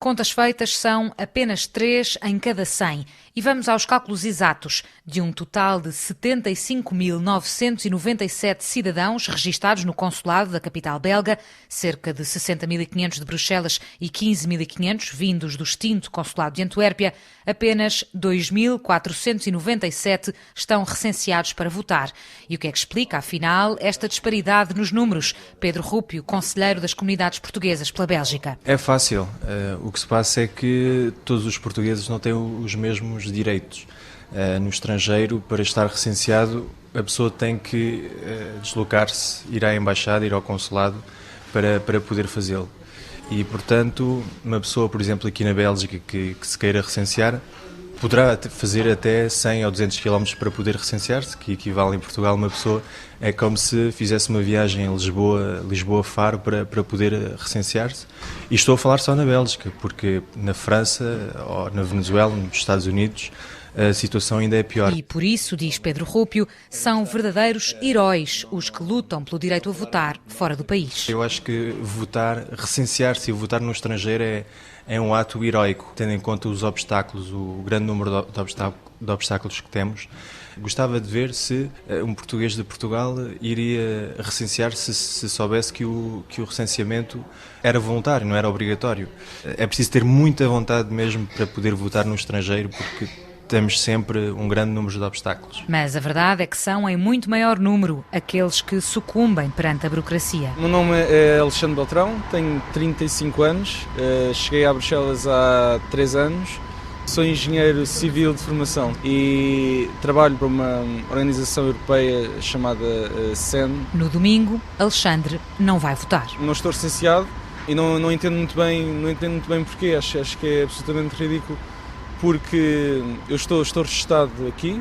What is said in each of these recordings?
Contas feitas, são apenas 3 em cada 100. E vamos aos cálculos exatos. De um total de 75.997 cidadãos registados no consulado da capital belga, cerca de 60.500 de Bruxelas e 15.500 vindos do extinto consulado de Antuérpia, apenas 2.497 estão recenseados para votar. E o que é que explica, afinal, esta disparidade nos números? Pedro Rúpio, conselheiro das comunidades portuguesas pela Bélgica. É fácil. O que se passa é que todos os portugueses não têm os mesmos direitos. No estrangeiro, para estar recenseado, a pessoa tem que deslocar-se, ir à embaixada, ir ao consulado para poder fazê-lo. E, portanto, uma pessoa, por exemplo, aqui na Bélgica que se queira recensear, poderá fazer até 100 ou 200 km para poder recensear-se, que equivale em Portugal uma pessoa, é como se fizesse uma viagem em Lisboa-Faro para poder recensear-se. E estou a falar só na Bélgica, porque na França, ou na Venezuela, nos Estados Unidos, a situação ainda é pior. E por isso, diz Pedro Rúpio, são verdadeiros heróis os que lutam pelo direito a votar fora do país. Eu acho que recensear-se e votar no estrangeiro é um ato heroico, tendo em conta os obstáculos, o grande número de obstáculos que temos. Gostava de ver se um português de Portugal iria recensear-se se soubesse que o recenseamento era voluntário, não era obrigatório. É preciso ter muita vontade mesmo para poder votar no estrangeiro, porque temos sempre um grande número de obstáculos. Mas a verdade é que são em muito maior número aqueles que sucumbem perante a burocracia. O meu nome é Alexandre Beltrão, tenho 35 anos, cheguei a Bruxelas há 3 anos, sou engenheiro civil de formação e trabalho para uma organização europeia chamada CEN. No domingo, Alexandre não vai votar. Não estou licenciado e não entendo muito bem porquê, acho que é absolutamente ridículo. Porque eu estou registado aqui.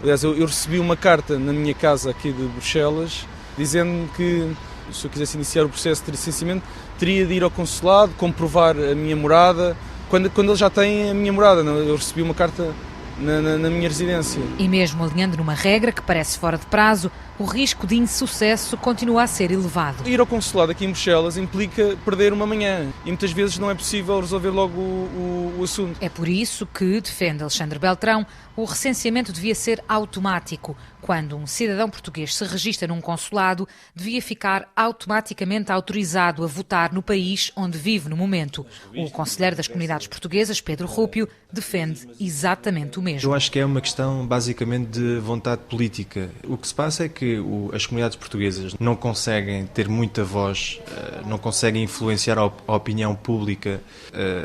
Aliás, eu recebi uma carta na minha casa aqui de Bruxelas dizendo que se eu quisesse iniciar o processo de licenciamento teria de ir ao consulado, comprovar a minha morada, quando eles já têm a minha morada. Eu recebi uma carta na minha residência. E mesmo alinhando numa regra que parece fora de prazo, o risco de insucesso continua a ser elevado. Ir ao consulado aqui em Bruxelas implica perder uma manhã e muitas vezes não é possível resolver logo o assunto. É por isso que, defende Alexandre Beltrão, o recenseamento devia ser automático. Quando um cidadão português se registra num consulado, devia ficar automaticamente autorizado a votar no país onde vive no momento. O conselheiro das comunidades portuguesas, Pedro Rúpio, defende exatamente o mesmo. Eu acho que é uma questão basicamente de vontade política. O que se passa é que as comunidades portuguesas não conseguem ter muita voz, não conseguem influenciar a opinião pública,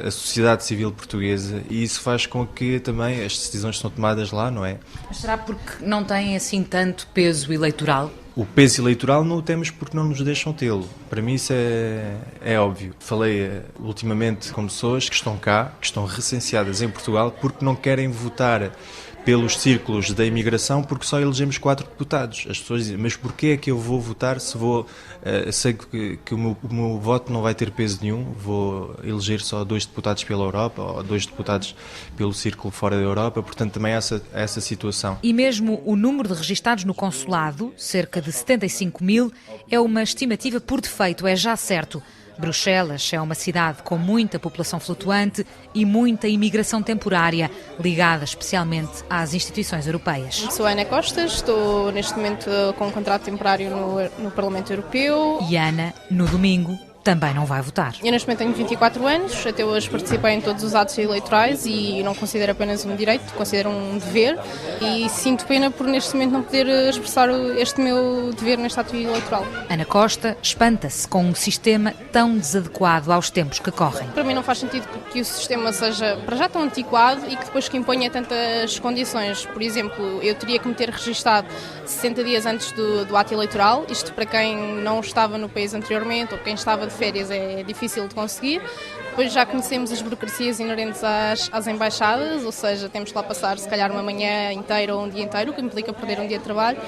a sociedade civil portuguesa, e isso faz com que também as decisões são tomadas lá, não é? Mas será porque não têm assim tanto peso eleitoral? O peso eleitoral não o temos porque não nos deixam tê-lo. Para mim isso é óbvio. Falei ultimamente com pessoas que estão cá, que estão recenseadas em Portugal porque não querem votar pelos círculos da imigração porque só elegemos 4 deputados. As pessoas dizem, mas porquê é que eu vou votar se sei que o meu voto não vai ter peso nenhum, vou eleger só 2 deputados pela Europa ou 2 deputados pelo círculo fora da Europa, portanto também há essa situação. E mesmo o número de registados no consulado, cerca de 75.000, é uma estimativa por defeito, é já certo. Bruxelas é uma cidade com muita população flutuante e muita imigração temporária, ligada especialmente às instituições europeias. Sou Ana Costa, estou neste momento com um contrato temporário no Parlamento Europeu. E Ana, no domingo, também não vai votar. Eu neste momento tenho 24 anos, até hoje participei em todos os atos eleitorais e não considero apenas um direito, considero um dever e sinto pena por neste momento não poder expressar este meu dever neste ato eleitoral. Ana Costa espanta-se com um sistema tão desadequado aos tempos que correm. Para mim não faz sentido que o sistema seja para já tão antiquado e que depois que imponha tantas condições. Por exemplo, eu teria que me ter registado 60 dias antes do ato eleitoral, isto para quem não estava no país anteriormente ou quem estava de férias é difícil de conseguir. Depois já conhecemos as burocracias inerentes às embaixadas, ou seja, temos que lá passar se calhar uma manhã inteira ou um dia inteiro, o que implica perder um dia de trabalho.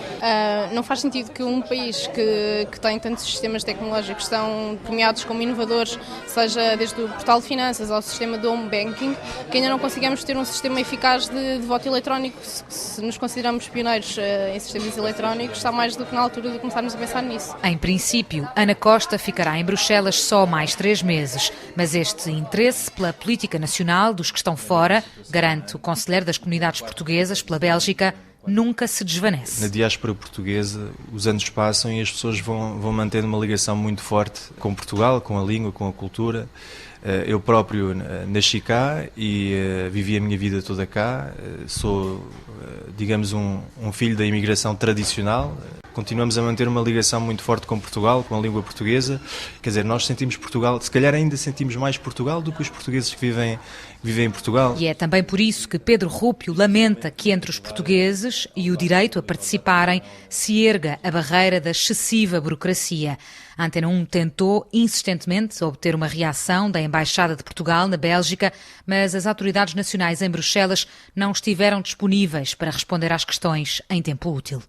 Não faz sentido que um país que tem tantos sistemas tecnológicos tão premiados como inovadores, seja desde o portal de finanças ao sistema do home banking, que ainda não consigamos ter um sistema eficaz de voto eletrónico. Se nos consideramos pioneiros em sistemas eletrónicos, está mais do que na altura de começarmos a pensar nisso. Em princípio, Ana Costa ficará em Bruxelas só mais 3 meses, mas este Este interesse pela política nacional dos que estão fora, garante o conselheiro das comunidades portuguesas pela Bélgica, nunca se desvanece. Na diáspora portuguesa, os anos passam e as pessoas vão mantendo uma ligação muito forte com Portugal, com a língua, com a cultura. Eu próprio nasci cá e vivi a minha vida toda cá. Sou, digamos, um filho da imigração tradicional. Continuamos a manter uma ligação muito forte com Portugal, com a língua portuguesa. Quer dizer, nós sentimos Portugal, se calhar ainda sentimos mais Portugal do que os portugueses que vivem em Portugal. E é também por isso que Pedro Rúpio lamenta que entre os portugueses e o direito a participarem se erga a barreira da excessiva burocracia. A Antena 1 tentou insistentemente obter uma reação da Embaixada de Portugal na Bélgica, mas as autoridades nacionais em Bruxelas não estiveram disponíveis para responder às questões em tempo útil.